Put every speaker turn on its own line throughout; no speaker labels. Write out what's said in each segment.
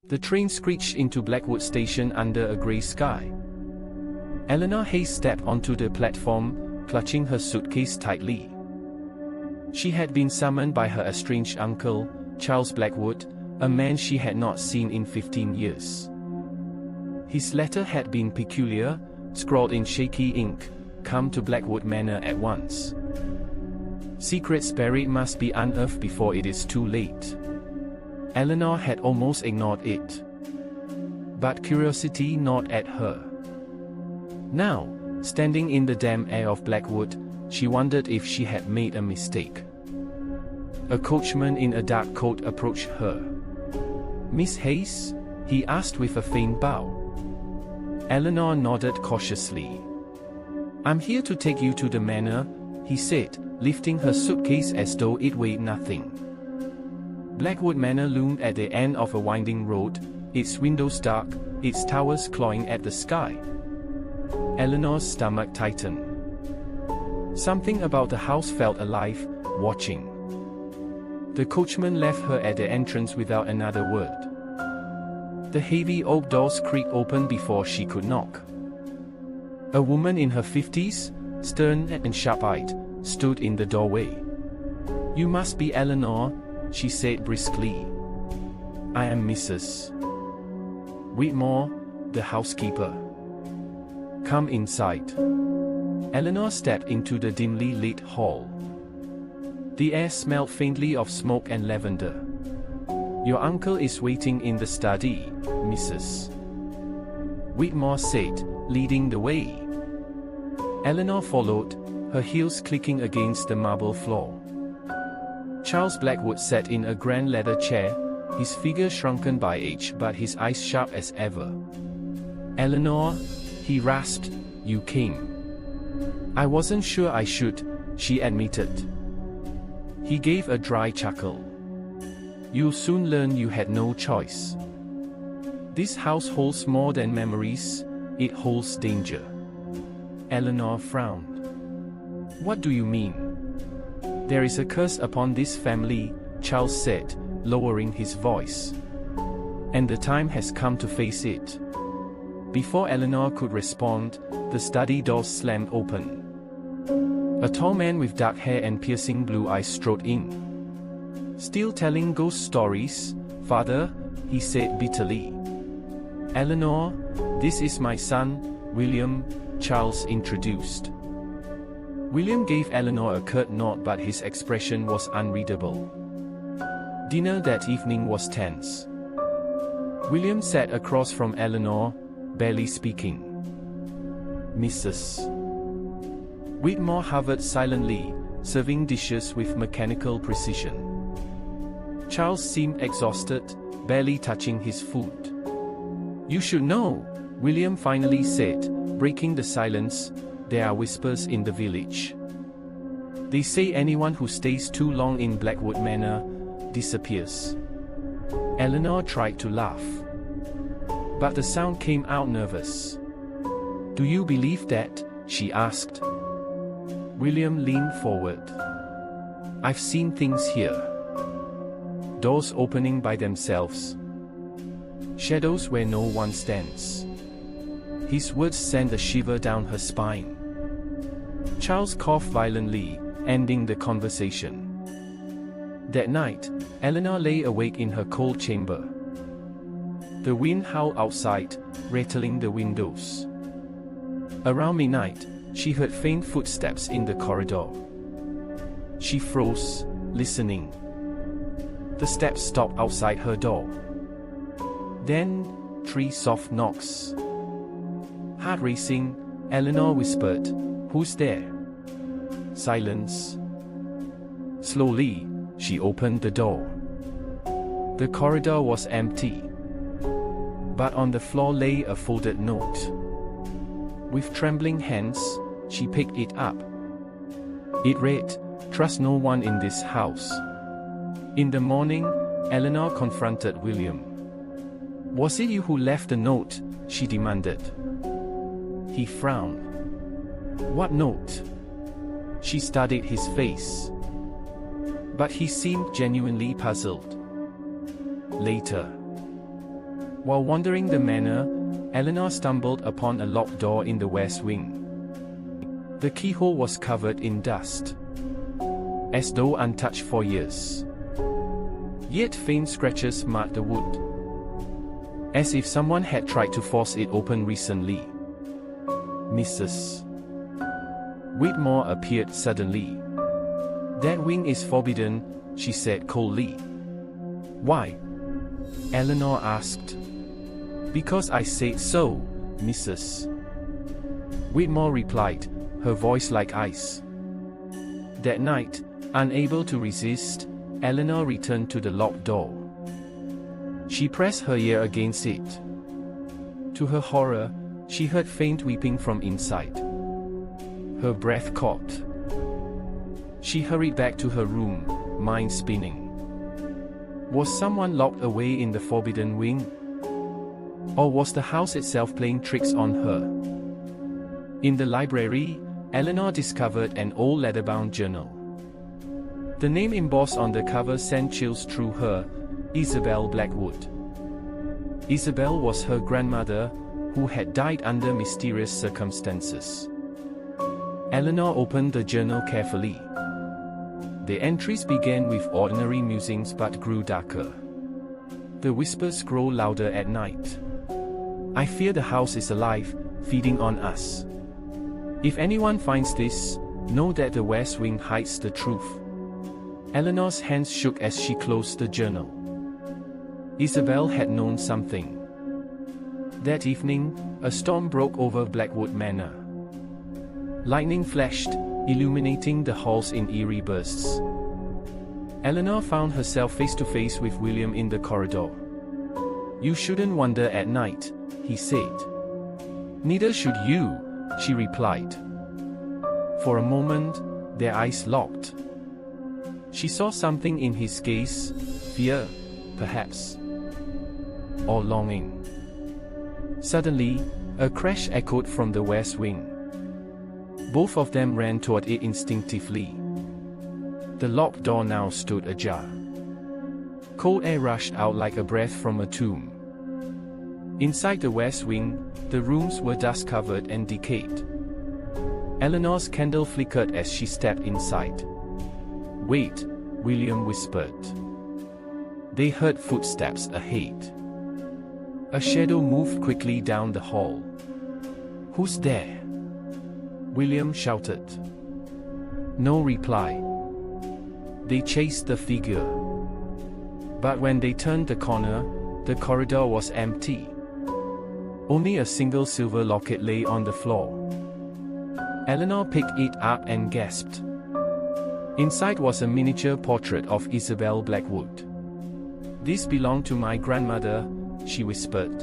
The train screeched into Blackwood Station under a grey sky. Eleanor Hayes stepped onto the platform, clutching her suitcase tightly. She had been summoned by her estranged uncle, Charles Blackwood, a man she had not seen in 15 years. His letter had been peculiar, scrawled in shaky ink, "Come to Blackwood Manor at once. Secrets buried must be unearthed before it is too late." Eleanor had almost ignored it. But curiosity gnawed at her. Now, standing in the damp air of Blackwood, she wondered if she had made a mistake. A coachman in a dark coat approached her. "Miss Hayes?" he asked with a faint bow. Eleanor nodded cautiously. "I'm here to take you to the manor," he said, lifting her suitcase as though it weighed nothing. Blackwood Manor loomed at the end of a winding road, its windows dark, its towers clawing at the sky. Eleanor's stomach tightened. Something about the house felt alive, watching. The coachman left her at the entrance without another word. The heavy oak doors creaked open before she could knock. A woman in her 50s, stern and sharp-eyed, stood in the doorway. "You must be Eleanor," she said briskly. "I am Mrs. Whitmore, the housekeeper. Come inside." Eleanor stepped into the dimly lit hall. The air smelled faintly of smoke and lavender. "Your uncle is waiting in the study, Mrs. Whitmore said, leading the way. Eleanor followed, her heels clicking against the marble floor. Charles Blackwood sat in a grand leather chair, his figure shrunken by age but his eyes sharp as ever. "Eleanor," he rasped, "you came." "I wasn't sure I should," she admitted. He gave a dry chuckle. "You'll soon learn you had no choice. This house holds more than memories, it holds danger." Eleanor frowned. "What do you mean?" "There is a curse upon this family," Charles said, lowering his voice. "And the time has come to face it." Before Eleanor could respond, the study doors slammed open. A tall man with dark hair and piercing blue eyes strode in. "Still telling ghost stories, father?" he said bitterly. "Eleanor, this is my son, William," Charles introduced. William gave Eleanor a curt nod, but his expression was unreadable. Dinner that evening was tense. William sat across from Eleanor, barely speaking. Mrs. Whitmore hovered silently, serving dishes with mechanical precision. Charles seemed exhausted, barely touching his food. "You should know," William finally said, breaking the silence, "there are whispers in the village. They say anyone who stays too long in Blackwood Manor disappears." Eleanor tried to laugh, but the sound came out nervous. "Do you believe that?" she asked. William leaned forward. "I've seen things here. Doors opening by themselves. Shadows where no one stands." His words sent a shiver down her spine. Charles coughed violently, ending the conversation. That night, Eleanor lay awake in her cold chamber. The wind howled outside, rattling the windows. Around midnight, she heard faint footsteps in the corridor. She froze, listening. The steps stopped outside her door. Then, 3 soft knocks. Heart racing, Eleanor whispered, "Who's there?" Silence. Slowly, she opened the door. The corridor was empty. But on the floor lay a folded note. With trembling hands, she picked it up. It read, "Trust no one in this house." In the morning, Eleanor confronted William. "Was it you who left the note?" she demanded. He frowned. "What note?" She studied his face. But he seemed genuinely puzzled. Later. While wandering the manor, Eleanor stumbled upon a locked door in the west wing. The keyhole was covered in dust, as though untouched for years. Yet faint scratches marked the wood, as if someone had tried to force it open recently. Mrs. Whitmore appeared suddenly. "That wing is forbidden," she said coldly. "Why?" Eleanor asked. "Because I said so, Mrs. Whitmore replied, her voice like ice. That night, unable to resist, Eleanor returned to the locked door. She pressed her ear against it. To her horror, she heard faint weeping from inside. Her breath caught. She hurried back to her room, mind spinning. Was someone locked away in the forbidden wing? Or was the house itself playing tricks on her? In the library, Eleanor discovered an old leather-bound journal. The name embossed on the cover sent chills through her: Isabel Blackwood. Isabel was her grandmother, who had died under mysterious circumstances. Eleanor opened the journal carefully. The entries began with ordinary musings but grew darker. The whispers grow louder at night. "I fear the house is alive, feeding on us. If anyone finds this, know that the West Wing hides the truth." Eleanor's hands shook as she closed the journal. Isabel had known something. That evening, a storm broke over Blackwood Manor. Lightning flashed, illuminating the halls in eerie bursts. Eleanor found herself face to face with William in the corridor. "You shouldn't wander at night," he said. "Neither should you," she replied. For a moment, their eyes locked. She saw something in his gaze, fear, perhaps, or longing. Suddenly, a crash echoed from the west wing. Both of them ran toward it instinctively. The locked door now stood ajar. Cold air rushed out like a breath from a tomb. Inside the west wing, the rooms were dust-covered and decayed. Eleanor's candle flickered as she stepped inside. "Wait," William whispered. They heard footsteps ahead. A shadow moved quickly down the hall. "Who's there?" William shouted. No reply. They chased the figure. But when they turned the corner, the corridor was empty. Only a single silver locket lay on the floor. Eleanor picked it up and gasped. Inside was a miniature portrait of Isabel Blackwood. "This belonged to my grandmother," she whispered.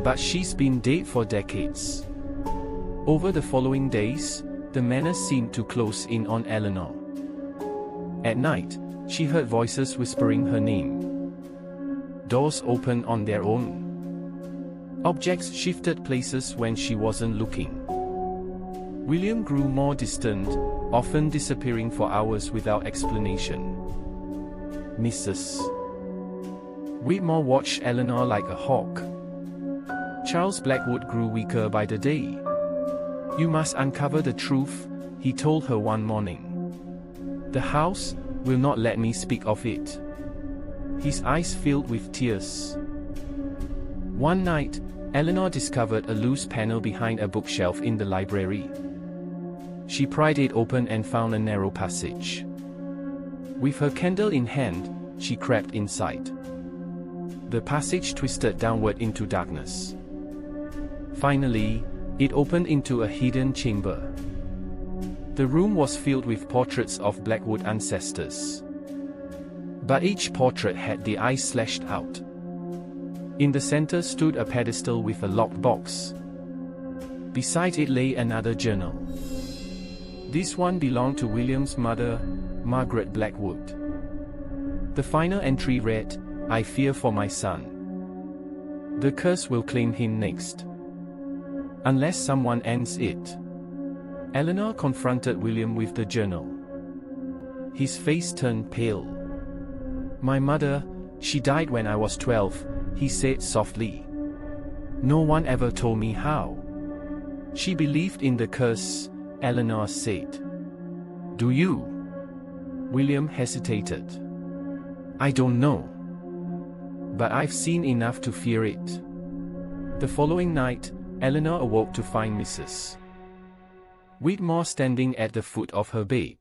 "But she's been dead for decades." Over the following days, the manor seemed to close in on Eleanor. At night, she heard voices whispering her name. Doors opened on their own. Objects shifted places when she wasn't looking. William grew more distant, often disappearing for hours without explanation. Mrs. Whitmore watched Eleanor like a hawk. Charles Blackwood grew weaker by the day. "You must uncover the truth," he told her one morning. "The house will not let me speak of it." His eyes filled with tears. One night, Eleanor discovered a loose panel behind a bookshelf in the library. She pried it open and found a narrow passage. With her candle in hand, she crept inside. The passage twisted downward into darkness. Finally, it opened into a hidden chamber. The room was filled with portraits of Blackwood ancestors. But each portrait had the eyes slashed out. In the center stood a pedestal with a locked box. Beside it lay another journal. This one belonged to William's mother, Margaret Blackwood. The final entry read, "I fear for my son. The curse will claim him next. Unless someone ends it." Eleanor confronted William with the journal. His face turned pale. "My mother, she died when I was 12, he said softly. No one ever told me how. She believed in the curse, Eleanor said. Do you? William hesitated. I don't know. But I've seen enough to fear it. The following night, Eleanor awoke to find Mrs. Whitmore standing at the foot of her bed.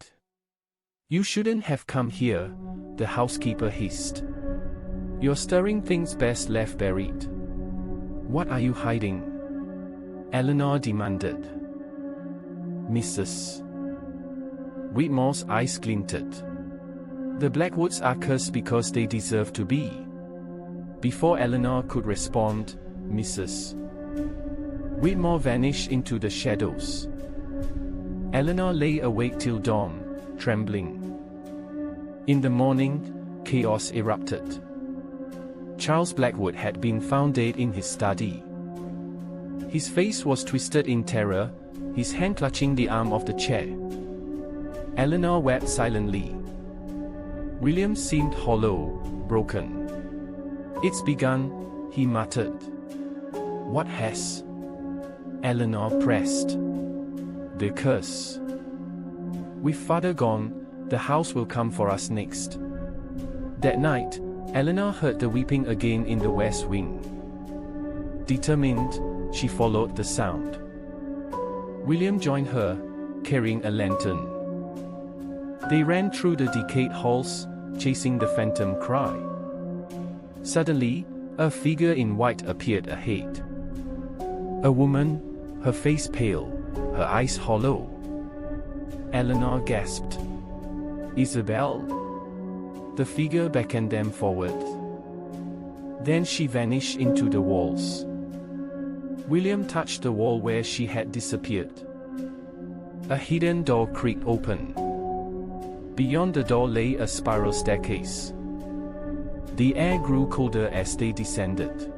You shouldn't have come here, the housekeeper hissed. You're stirring things best left buried. What are you hiding? Eleanor demanded. Mrs. Whitmore's eyes glinted. The Blackwoods are cursed because they deserve to be. Before Eleanor could respond, Mrs. Whitmore vanished into the shadows. Eleanor lay awake till dawn, trembling. In the morning, chaos erupted. Charles Blackwood had been found dead in his study. His face was twisted in terror, his hand clutching the arm of the chair. Eleanor wept silently. William seemed hollow, broken. It's begun, he muttered. What has? Eleanor pressed. The curse. With father gone, the house will come for us next. That night, Eleanor heard the weeping again in the west wing. Determined, she followed the sound. William joined her, carrying a lantern. They ran through the decayed halls, chasing the phantom cry. Suddenly, a figure in white appeared ahead. A woman, her face pale, her eyes hollow. Eleanor gasped. Isabel? The figure beckoned them forward. Then she vanished into the walls. William touched the wall where she had disappeared. A hidden door creaked open. Beyond the door lay a spiral staircase. The air grew colder as they descended.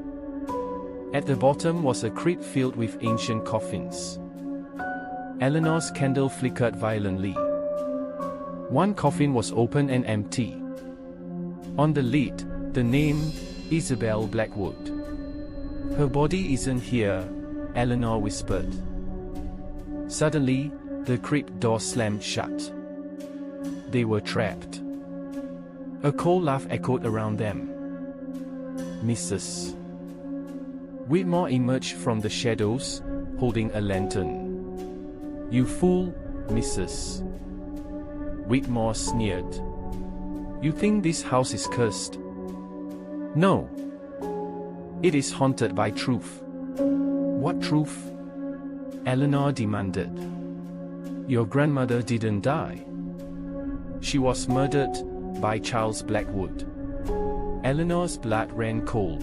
At the bottom was a crypt filled with ancient coffins. Eleanor's candle flickered violently. One coffin was open and empty. On the lid, the name, Isabel Blackwood. Her body isn't here, Eleanor whispered. Suddenly, the crypt door slammed shut. They were trapped. A cold laugh echoed around them. Mrs. Whitmore emerged from the shadows, holding a lantern. You fool, Mrs. Whitmore sneered. You think this house is cursed? No. It is haunted by truth. What truth? Eleanor demanded. Your grandmother didn't die. She was murdered by Charles Blackwood. Eleanor's blood ran cold.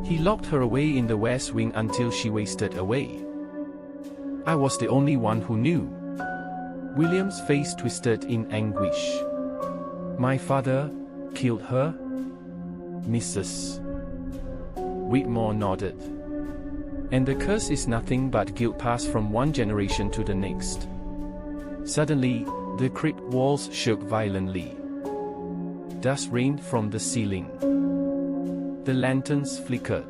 He locked her away in the west wing until she wasted away. I was the only one who knew. William's face twisted in anguish. My father killed her? Mrs. Whitmore nodded. And the curse is nothing but guilt passed from one generation to the next. Suddenly, the crypt walls shook violently. Dust rained from the ceiling. The lanterns flickered.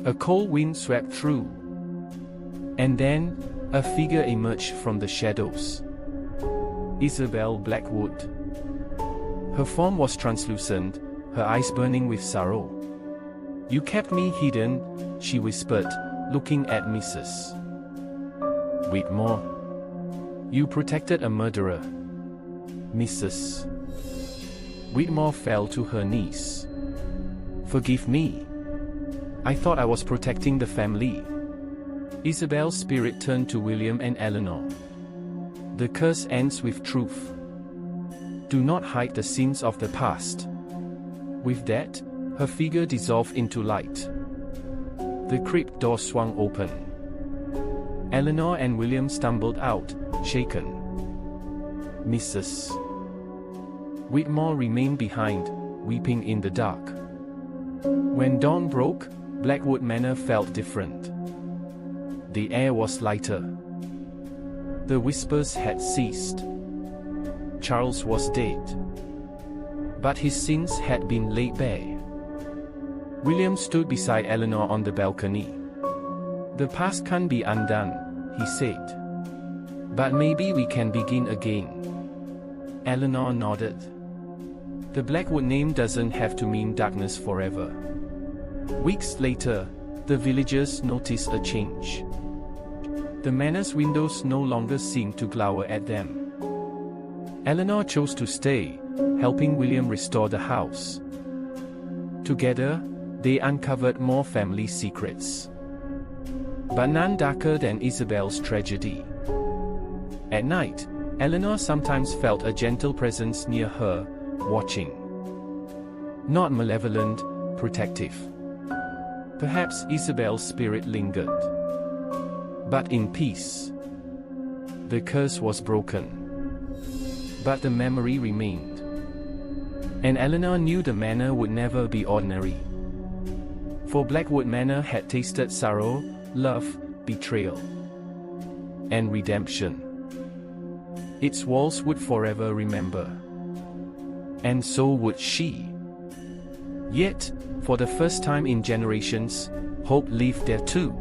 A cold wind swept through. And then, a figure emerged from the shadows. Isabel Blackwood. Her form was translucent, her eyes burning with sorrow. You kept me hidden, she whispered, looking at Mrs. Whitmore. You protected a murderer. Mrs. Whitmore fell to her knees. Forgive me. I thought I was protecting the family. Isabel's spirit turned to William and Eleanor. The curse ends with truth. Do not hide the sins of the past. With that, her figure dissolved into light. The crypt door swung open. Eleanor and William stumbled out, shaken. Mrs. Whitmore remained behind, weeping in the dark. When dawn broke, Blackwood Manor felt different. The air was lighter. The whispers had ceased. Charles was dead. But his sins had been laid bare. William stood beside Eleanor on the balcony. "The past can't be undone," he said. "But maybe we can begin again." Eleanor nodded. The Blackwood name doesn't have to mean darkness forever. Weeks later, the villagers noticed a change. The manor's windows no longer seemed to glower at them. Eleanor chose to stay, helping William restore the house. Together, they uncovered more family secrets. But none darker than Isabel's tragedy. At night, Eleanor sometimes felt a gentle presence near her, watching. Not malevolent, protective. Perhaps Isabel's spirit lingered. But in peace. The curse was broken. But the memory remained. And Eleanor knew the manor would never be ordinary. For Blackwood Manor had tasted sorrow, love, betrayal, and redemption. Its walls would forever remember. And so would she. Yet, for the first time in generations, hope lived there too.